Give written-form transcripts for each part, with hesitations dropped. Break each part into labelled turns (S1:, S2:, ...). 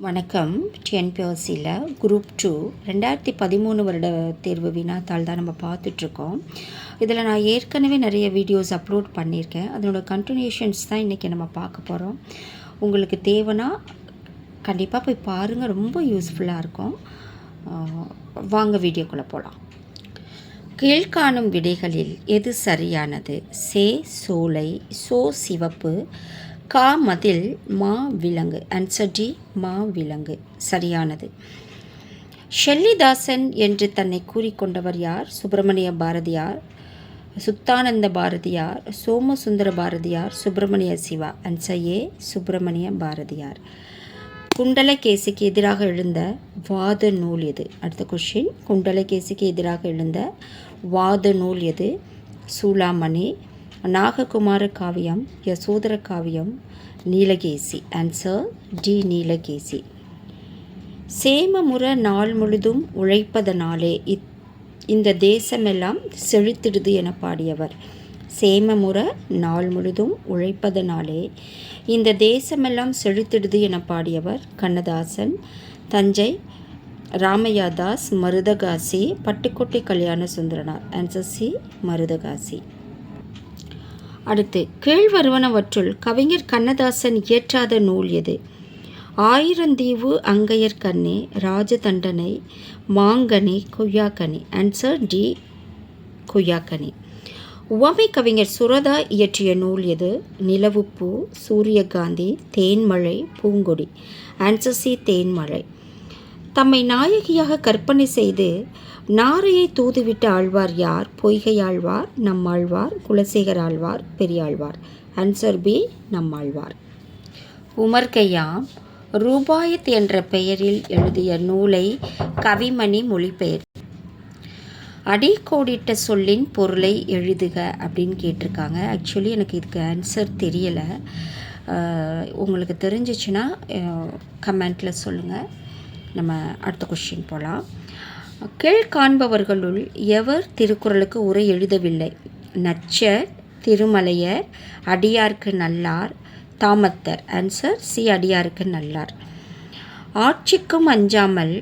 S1: வணக்கம். டிஎன்பிஎஸ்சியில் குரூப் 2 2013 வருட தேர்வு வினாத்தாள் தான் நம்ம பார்த்துட்ருக்கோம். இதில் நான் ஏற்கனவே நிறைய வீடியோஸ் அப்லோட் பண்ணியிருக்கேன். அதனோட கண்டினியூஷன்ஸ் தான் இன்றைக்கி நம்ம பார்க்க போகிறோம். உங்களுக்கு தேவைன்னா கண்டிப்பாக போய் பாருங்கள், ரொம்ப யூஸ்ஃபுல்லாக இருக்கும். வாங்க வீடியோக்குள்ளே போகலாம். கீழ்காணும் விடைகளில் எது சரியானது? சே சோலை, சோ சிவப்பு, கா மதில், மா விலங்கு. ஆன்சர் டி, மா விலங்கு சரியானது. ஷெல்லிதாசன் என்று தன்னை கூறிக்கொண்டவர் யார்? சுப்பிரமணிய பாரதியார், சுத்தானந்த பாரதியார், சோமசுந்தர பாரதியார், சுப்பிரமணிய சிவா. Answer A, Subramania Bharathiyar. குண்டலகேசிக்கு எதிராக எழுந்த வாத நூல் எது? அடுத்த கொஷின். குண்டலகேசிக்கு எதிராக எழுந்த வாத நூல் எது? சூளாமணி, நாககுமார காவியம், யசோதர காவியம், நீலகேசி. Answer D, Neelakesi. சேமமுற நாள் முழுதும் உழைப்பதனாலே இந்த தேசமெல்லாம் செழித்திடுது என பாடியவர். சேமமுற நாள் முழுதும் உழைப்பதனாலே இந்த தேசமெல்லாம் செழித்திடுது என பாடியவர் கண்ணதாசன். தஞ்சை ராமையாதாஸ், மருதகாசி, பட்டுக்கோட்டை கல்யாண சுந்தரனார். Answer C, Marudhakasi. அடுத்து, கீழ்வருவனவற்றுள் கவிஞர் கண்ணதாசன் இயற்றாத நூல் எது? ஆயிரந்தீவு, அங்கையர் கண்ணே, ராஜதண்டனை, மாங்கனி, கொய்யாக்கனி. ஆன்சர் டி, கொய்யாக்கனி. உவமை கவிஞர் சுரதா இயற்றிய நூல் எது? நிலவுப்பூ, சூரியகாந்தி, தேன்மழை, பூங்கொடி. ஆன்சர் சி, தேன்மழை. தம்மை நாயகியாக கற்பனை செய்து நாரையை தூதுவிட்ட ஆழ்வார் யார்? Poigai Alvar, Nammalvar, Kulasekhara Alvar, Periyalvar. Answer B, Nammalvar. Omar Khayyam Rubaiyat என்ற பெயரில் எழுதிய நூலை கவிமணி மொழிபெயர். அடிக்கோடிட்ட சொல்லின் பொருளை எழுதுக அப்படின்னு கேட்டிருக்காங்க. ஆக்சுவலி எனக்கு இதுக்கு ஆன்சர் தெரியலை. உங்களுக்கு தெரிஞ்சிச்சுன்னா கமெண்ட்டில் சொல்லுங்கள். நம்ம அடுத்த கொஸ்டின் போகலாம். கீழ்காண்பவர்களுள் எவர் திருக்குறளுக்கு உரை எழுதவில்லை? நச்சர், திருமலையர், அடியார்க்கு நல்லார், தாமத்தர். ஆன்சர் சி, அடியார்க்கு நல்லார். ஆட்சிக்கும் அஞ்சாமல்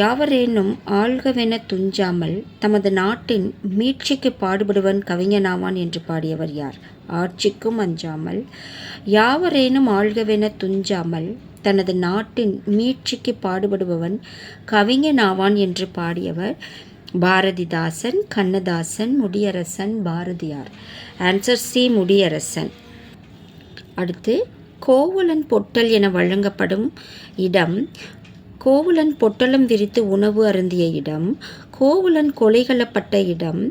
S1: யாவரேனும் ஆள்கவென துஞ்சாமல் தமது நாட்டின் மீட்சிக்கு பாடுபடுவன் கவிஞனாவான் என்று பாடியவர் யார்? ஆட்சிக்கும் அஞ்சாமல் யாவரேனும் ஆள்கவென துஞ்சாமல் தனது நாட்டின் மீட்சிக்கு பாடுபடுபவன் கவிஞனாவான் என்று பாடியவர் பாரதிதாசன், கண்ணதாசன், முடியரசன், பாரதியார். Answer C, Mudiyarasan. அடுத்து, கோவலன் பொட்டல் என வழங்கப்படும் இடம். கோவலன் பொட்டலம் விரித்து உணவு அருந்திய இடம், கோவலன் கொலைகளப்பட்ட இடம்,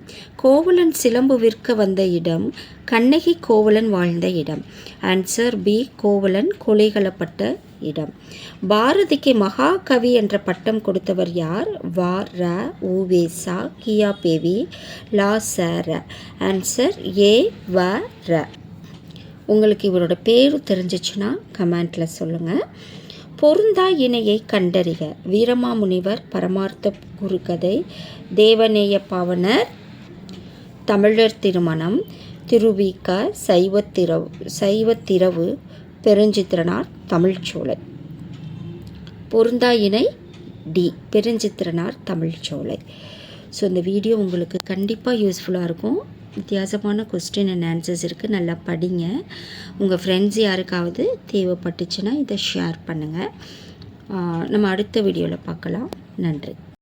S1: கோவலன் சிலம்பு விற்க வந்த இடம், கண்ணகி கோவலன் வாழ்ந்த இடம். ஆன்சர் பி, கோவலன் கொலைகளப்பட்ட இடம். பாரதிக்கு மகாகவி என்ற பட்டம் கொடுத்தவர் யார்? வ ர உவேசா, கியாபேவி, லா ச ர. ஆன்சர் ஏ, வ ர. உங்களுக்கு இவரோட பேரு தெரிஞ்சிச்சுன்னா கமெண்ட்டில் சொல்லுங்கள். பொருந்தா இணையை கண்டறிக. வீரமாமுனிவர், பரமார்த்த குருகதை, தேவநேய பாவனர், தமிழர் திருமணம், திருவிக, சைவத்திரவு, பெருஞ்சித்திரனார், தமிழ்ச்சோலை. பொருந்தா இணை டி, பெருஞ்சித்திரனார், தமிழ்ச்சோலை. ஸோ இந்த வீடியோ உங்களுக்கு கண்டிப்பாக யூஸ்ஃபுல்லாக இருக்கும். வித்தியாசமான கொஸ்டின் அண்ட் ஆன்சர்ஸ் இருக்குது. நல்லா படிங்க. உங்கள் ஃப்ரெண்ட்ஸ் யாருக்காவது தேவைப்பட்டுச்சுன்னா இதை ஷேர் பண்ணுங்கள். நம்ம அடுத்த வீடியோவில் பார்க்கலாம். நன்றி.